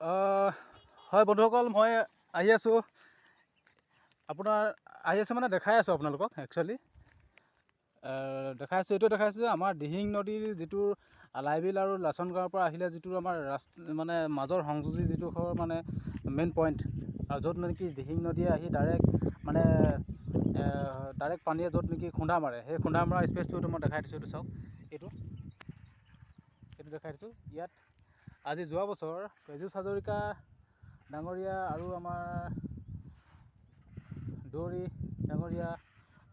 হয় বন্ধুসকল, মই আহি আছোঁ মানে দেখাই আছোঁ আপোনালোকক। একচুৱেলি দেখাই আছোঁ যে আমাৰ দিহিং নদীৰ যিটো লাইবিল আৰু লাচন গাঁৱৰ পৰা আহিলে যিটো আমাৰ মানে মাজৰ সংযোজী যিটো মানে মেইন পইণ্ট, আৰু য'ত নেকি দিহিং নদীয়ে আহি ডাইৰেক্ট পানীয়ে য'ত নেকি খুন্দা মাৰে, সেই খুন্দা মৰা স্পেচটো মই দেখাই দিছোঁ। এইটো চাওক, এইটো দেখাই দিছোঁ। ইয়াত আজি যোৱা বছৰ পীযুষ হাজৰিকা ডাঙৰীয়া আৰু আমাৰ দৌৰী ডাঙৰীয়া,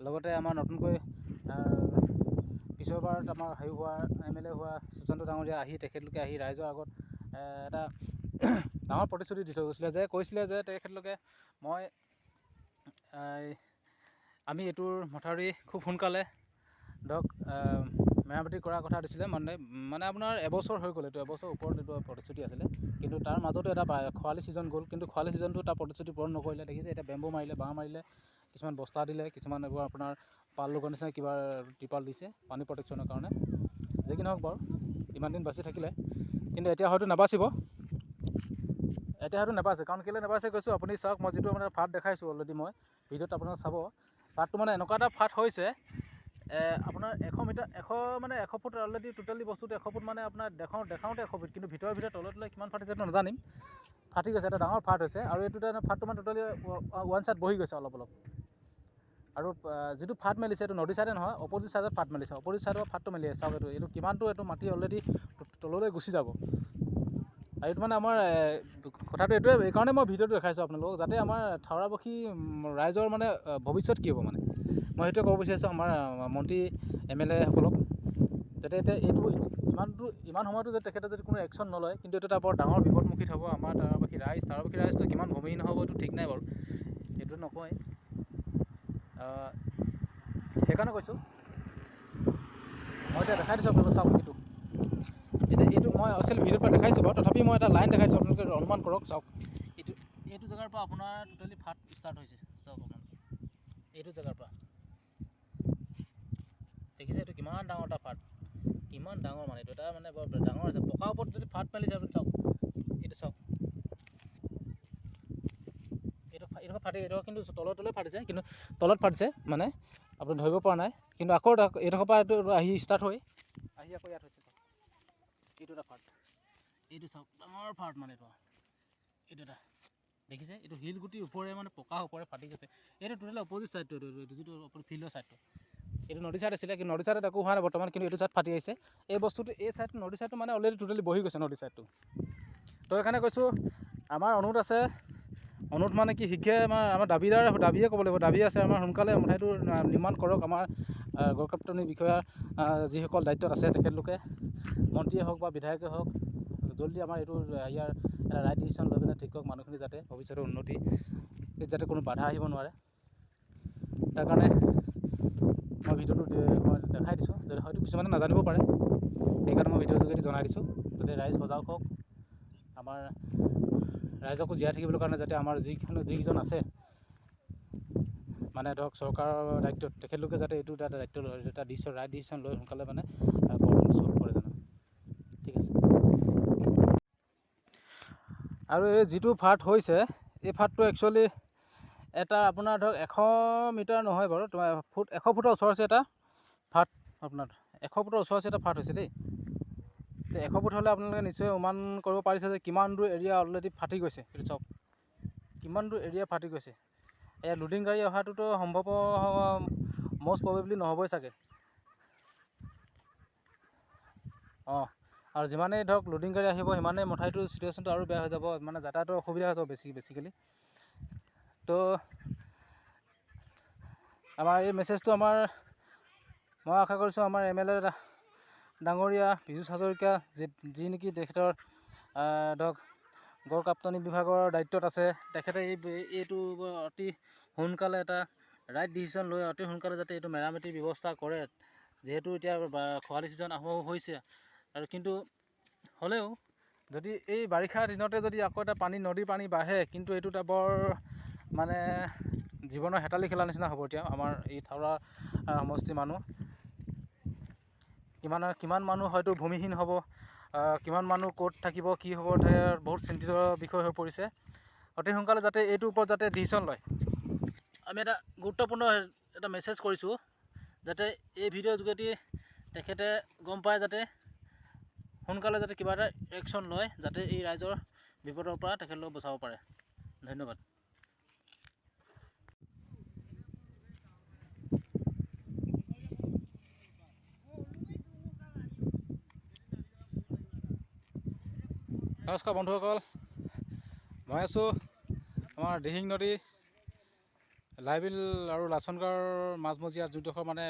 লগতে আমাৰ নতুনকৈ পিছৰবাৰত আমাৰ MLA হোৱা সুশান্ত ডাঙৰীয়া তেখেতলোকে আহি ৰাইজৰ আগত এটা ডাঙৰ প্ৰতিশ্ৰুতি দি থৈ গৈছিলে, কৈছিলে যে তেখেতলোকে আমি এইটোৰ মথাউৰি খুব সোনকালে মেৰামতি কৰাৰ কথা দিছিলে। মানে আপোনাৰ এবছৰ হৈ গ'ল, এইটো এবছৰ ওপৰত এইটো প্ৰতিশ্ৰুতি আছিলে। কিন্তু তাৰ মাজতো এটা খৰালি ছিজন গ'ল, কিন্তু খৰালি ছিজনটো তাৰ প্ৰতিশ্ৰুতি পূৰণ নকৰিলে। দেখিছে এতিয়া বেম্বো মাৰিলে, বাঁহ মাৰিলে, কিছুমান বস্তা দিলে, কিছুমান এইবোৰ আপোনাৰ পাল লগোৱাৰ নিচিনা কিবা ত্ৰিপাল দিছে পানী প্ৰটেকশ্যনৰ কাৰণে। যি কি নহওক বাৰু, ইমান দিন বাচি থাকিলে, কিন্তু এতিয়া হয়তো নাবাচিব। নাবাচে, কাৰণ কেলৈ নাবাচে কৈছোঁ, আপুনি চাওক। মই যিটো মানে ফাট দেখাইছোঁ অলৰেডি, মই ভিডিঅ'ত আপোনালোকে চাব। ফাটটো মানে এনেকুৱা এটা ফাট হৈছে, আপোনাৰ 100 মিটাৰ 100 ফুট অলৰেডি টোটেলি বস্তুটো 100 ফুট, মানে আপোনাৰ দেখাওঁতে 100 ফুট, কিন্তু ভিতৰে তলে কিমান ফাটিছে সেইটো নাজানিম। ফাটি গৈছে, এটা ডাঙৰ ফাট হৈছে। আৰু এইটো ফাটটো মানে টোটেলি ওৱান ছাইড বহি গৈছে অলপ। আৰু যিটো ফাট মেলিছে এইটো নদী ছাইডে নহয়, অপজিট ছাইডত ফাট মেলিছে। অপজিট ছাইডৰ ফাটটো মেলি আছে, চাওক। এইটো কিমানটো এইটো মাটি অলৰেডি তললৈ গুচি যাব। আৰু এইটো মানে আমাৰ কথাটো এইটোৱে, এইকাৰণে মই ভিডিঅ'টো দেখাইছোঁ আপোনালোকক, যাতে আমাৰ থাওৰাবাসী ৰাইজৰ মানে ভৱিষ্যত কি হ'ব, মানে মই সেইটোৱে ক'ব বিচাৰিছোঁ আমাৰ মন্ত্ৰী MLA সকলক, যাতে এতিয়া ইমান সময়তো যদি তেখেতে যদি কোনো একশ্যন নলয়, কিন্তু এইটো এটা বৰ ডাঙৰ বিপদমুখীত হ'ব আমাৰ থাওৰাবাসী ৰাইজটো কিমান ভূমিহীন হ'ব এইটো ঠিক নাই বাৰু, এইটো নকয়। সেইকাৰণে কৈছোঁ, মই এতিয়া দেখাই দিছোঁ আপোনালোকে চাওক। এইটো মই একচুৱেলি ভিডিঅ'ৰ পৰা দেখাইছোঁ বাৰু, তথাপি মই এটা লাইন দেখাইছোঁ, আপোনালোকে অনুমান কৰক। চাওক, এইটো জেগাৰ পৰা আপোনাৰ টোটেলি ফাট ষ্টাৰ্ট হৈছে। চাওক আপোনালোকে, এইটো জেগাৰ পৰা দেখিছে, এইটো কিমান ডাঙৰ এটা ফাট, কিমান ডাঙৰ, মানে এইটো এটা মানে বৰ ডাঙৰ আছে। পকাৰ ওপৰত যদি ফাট মেলিছে আপুনি চাওক, এইটো চাওক। এইটো ফাটি, এইটো কিন্তু তলে ফাটিছে, কিন্তু তলত ফাটিছে, মানে আপুনি ধৰিব পৰা নাই। কিন্তু আকৌ এইডোখৰ পৰা এইটো আহি ষ্টাৰ্ট হৈ আকৌ ইয়াত হৈছে। চাওক, এইটো এটা ফাট, এইটো চাওক, ডাঙৰ ফাট, মানে এইটো এটা দেখিছে, এইটো শিলগুটিৰ ওপৰে, মানে পকাৰ ওপৰে ফাটি গৈছে। এইটো টোটেলি অপজিট ছাইডটো, এইটো যিটো ফিল্ডৰ ছাইডটো, এইটো নদী ছাইড আছিলে, কিন্তু নদী ছাইডত একো হোৱা নাই বৰ্তমান, কিন্তু এইটো ছাইড ফাটি আহিছে। এই বস্তুটো এই ছাইডটো, নদী ছাইডটো মানে অলৰেডি টোটেলি বহি গৈছে নদী ছাইডটো। তো সেইকাৰণে কৈছোঁ, আমাৰ অনুৰোধ আছে, মানে কি শীঘ্ৰে আমাৰ দাবীয়ে ক'ব লাগিব, দাবী আছে আমাৰ, সোনকালে মথাউৰিটো নিৰ্মাণ কৰক। আমাৰ গড়কাপ্তানি বিষয়া যিসকল দায়িত্বত আছে, তেখেতলোকে মন্ত্ৰীয়ে হওক বা বিধায়কে হওক, জলদি আমাৰ এইটো ইয়াৰ এটা ৰাইট ডিচিশ্যন লৈ পিনে ঠিক কৰক, মানুহখিনি যাতে ভৱিষ্যতৰ উন্নতি যাতে কোনো বাধা আহিব নোৱাৰে। তাৰ কাৰণে মই ভিডিঅ'টো মই দেখাই দিছোঁ, যদি হয়তো কিছুমানে নাজানিব পাৰে, সেইকাৰণে মই ভিডিঅ'ৰ যোগেদি জনাই দিছোঁ, যাতে ৰাইজ সজাগ হওক। আমাৰ ৰাইজকো জীয়াই থাকিবৰ কাৰণে যাতে আমাৰ যিকেইজন আছে, মানে ধৰক চৰকাৰৰ দায়িত্বত, তেখেতলোকে যাতে এইটো এটা দায়িত্ব লয়, এটা ৰাইট ডিচিশ্যন লৈ সোনকালে মানে প্ৰব্লেমটো ছল্ভ কৰে জানো। ঠিক আছে। আৰু এই যিটো ফাট হৈছে, এই ফাটটো একচুৱেলি এটা আপোনাৰ ধৰক 100 মিটাৰ নহয় বাৰু, 100 ফুটৰ ওচৰা-ওচৰি এটা ফাট, আপোনাৰ 100 ফুটৰ ওচৰা-ওচৰি এটা ফাট হৈছে দেই। 100 ফুট হ'লে আপোনালোকে নিশ্চয় অনুমান কৰিব পাৰিছে যে কিমান দূৰ এৰিয়া অলৰেডি ফাটি গৈছে। এইটো চাওক, কিমান দূৰ এৰিয়া ফাটি গৈছে। এয়া লোডিং গাড়ী অহাটোতো সম্ভৱ মষ্ট প্ৰবেবলি নহ'বই চাগে। আৰু যিমানেই ধৰক লোডিং গাড়ী আহিব, সিমানেই মথাউৰিটোৰ চিটুৱেশ্যনটো আৰু বেয়া হৈ যাব, মানে যাতায়াতৰ অসুবিধা হৈ যাব বেছিকেলি। তো আমাৰ এই মেছেজটো মই আশা কৰিছোঁ আমাৰ MLA ডাঙৰীয়া পীযুষ হাজৰিকা, যি নেকি তেখেতৰ ধৰক গড়কাপ্তানি বিভাগৰ দায়িত্বত আছে, তেখেতে এইটো অতি সোনকালে এটা ৰাইট ডিচিশ্যন লৈ অতি সোনকালে যাতে এইটো মেৰামতিৰ ব্যৱস্থা কৰে। যিহেতু এতিয়া খৰালি ছিজন আৰম্ভ হৈছে, আৰু কিন্তু হ'লেও যদি এই বাৰিষা দিনতে যদি আকৌ এটা নদীৰ পানী বাঢ়ে, কিন্তু এইটো এটা বৰ মানে জীৱনৰ হেতালি খেলাৰ নিচিনা হ'ব। এতিয়া আমাৰ এই থাওৰা সমষ্টিৰ মানুহ কিমান মানুহ হয়তো ভূমিহীন হ'ব, কিমান মানুহ ক'ত থাকিব কি হ'ব বহুত চিন্তিত বিষয় হৈ পৰিছে। অতি সোনকালে যাতে এইটোৰ ওপৰত যাতে ডিচিশ্যন লয়। আমি এটা গুৰুত্বপূৰ্ণ এটা মেছেজ কৰিছোঁ যাতে এই ভিডিঅ'ৰ যোগেদি তেখেতে গম পায় যাতে সোনকালে যাতে কিবা এটা একশ্যন লয় যাতে এই ৰাইজৰ বিপদৰ পৰা তেখেতলোকক বচাব পাৰে। ধন্যবাদ। নমস্কাৰ বন্ধুসকল, মই আছোঁ আমাৰ দিহিং নদী লাইবিল আৰু লাচনগাঁৱৰ মাজমজিয়া যিডোখৰ মানে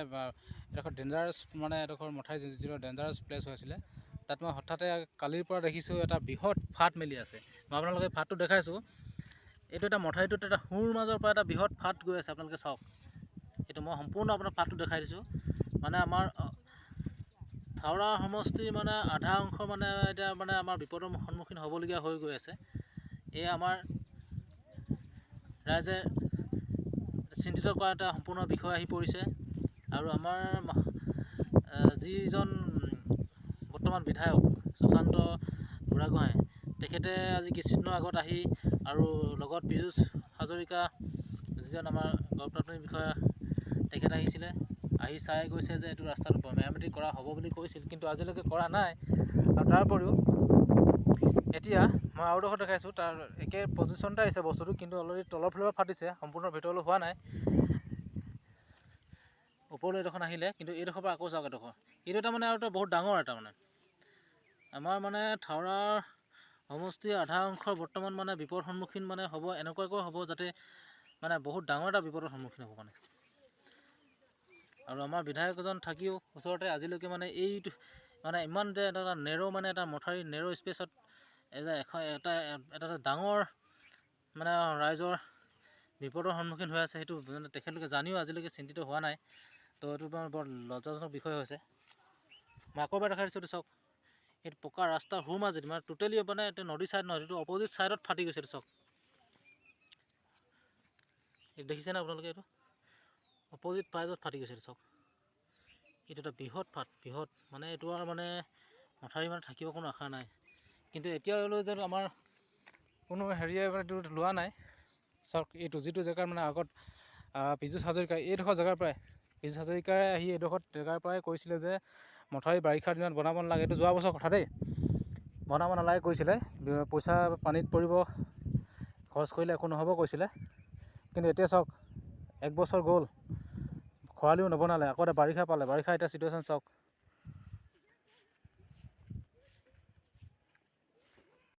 এডোখৰ ডেঞ্জাৰাছ মানে এডোখৰ মথাই যিটো ডেঞ্জাৰাছ প্লেচ হৈ আছিলে, তাত মই হঠাতে কালিৰ পৰা দেখিছোঁ এটা বৃহৎ ফাট মেলি আছে। মই আপোনালোকে ফাটটো দেখাইছোঁ। এইটো এটা মথাইটোত এটা সুৰ মাজৰ পৰা এটা বৃহৎ ফাট গৈ আছে, আপোনালোকে চাওক। এইটো মই সম্পূৰ্ণ আপোনাৰ ফাটটো দেখাই দিছোঁ। মানে আমাৰ থাওৰা সমষ্টিৰ মানে আধা অংশ মানে এতিয়া মানে আমাৰ বিপদৰ সন্মুখীন হ'বলগীয়া হৈ গৈ আছে। এই আমাৰ ৰাইজে চিন্তিত কৰা এটা সম্পূৰ্ণ বিষয় আহি পৰিছে। আৰু আমাৰ যিজন বৰ্তমান বিধায়ক সুশান্ত বুঢ়াগোহাঁই, তেখেতে আজি কিছুদিনৰ আগত আহি আৰু লগত পীযুষ হাজৰিকা যিজন আমাৰ গণপ্ৰাথমিক বিষয়া, তেখেত আহিছিলে। আহি চাই গৈছে যে এইটো ৰাস্তাটো মেৰামতি কৰা হ'ব বুলি কৈছিল, কিন্তু আজিলৈকে কৰা নাই। আৰু তাৰ উপৰিও এতিয়া মই আৰু এডোখৰ দেখাইছোঁ, তাৰ একে পজিশ্যনতে আহিছে বস্তুটো, কিন্তু অলৰেডি তলৰ ফালৰ পৰা ফাটিছে, সম্পূৰ্ণ ভিতৰলৈ হোৱা নাই। ওপৰলৈ এইডোখৰ আহিলে, কিন্তু এইডোখৰ পৰা আকৌ চাওক এডোখৰ। এইটো এটা মানে আৰু এটা বহুত ডাঙৰ এটা মানে আমাৰ মানে থাওৰাৰ সমষ্টিৰ আধা অংশ বৰ্তমান মানে বিপদৰ সন্মুখীন মানে হ'ব, এনেকুৱাকৈ হ'ব যাতে মানে বহুত ডাঙৰ এটা বিপদৰ সন্মুখীন হ'ব মানে। আৰু আমাৰ বিধায়ক এজন থাকিও ওচৰতে আজিলৈকে মানে এইটো মানে ইমান যে এটা মানে এটা মথাউৰি স্পেচত এটা ডাঙৰ মানে ৰাইজৰ বিপদৰ সন্মুখীন হৈ আছে, সেইটো মানে তেখেতলোকে জানিও আজিলৈকে চিন্তিত হোৱা নাই। তো এইটো বৰ লজ্জাজনক বিষয় হৈছে। মই আকৌ এবাৰ দেখাই দিছোঁ, এইটো চাওক। এইটো পকা ৰাস্তাৰ সুৰ মাজেদি মানে টোটেলি মানে এইটো নদী ছাইড নহয়, এইটো অপজিট ছাইডত ফাটি গৈছে। এইটো চাওক, এইটো দেখিছেনে আপোনালোকে? এইটো অপজিট ছাইডত ফাটি গৈছে। এইটো চাওক, এইটো এটা বৃহৎ ফাট, বৃহৎ মানে এইটো আৰু মানে মথাউৰি মানে থাকিব কোনো আশা নাই। কিন্তু এতিয়ালৈ যেন আমাৰ কোনো হেৰিয়ে মানে এইটো লোৱা নাই। চাওক, এইটো যিটো জেগাৰ মানে আগত পীযুষ হাজৰিকা এইডোখৰ জেগাৰ পৰাই পীযুষ হাজৰিকাই আহি এইডোখৰ জেগাৰ পৰাই কৈছিলে যে মথাউৰি বাৰিষাৰ দিনত বনাব নালাগে। এইটো যোৱা বছৰ কথা দেই, বনাব নালাগে কৈছিলে, পইচা পানীত পৰিব, খৰচ কৰিলে একো নহ'ব কৈছিলে। কিন্তু এতিয়া চাওক, 1 বছৰ গ'ল, খৰালিও নবনালে, আকৌ এটা বাৰিষা পালে। বাৰিষা এতিয়া চিটুৱেশ্যন চাওক।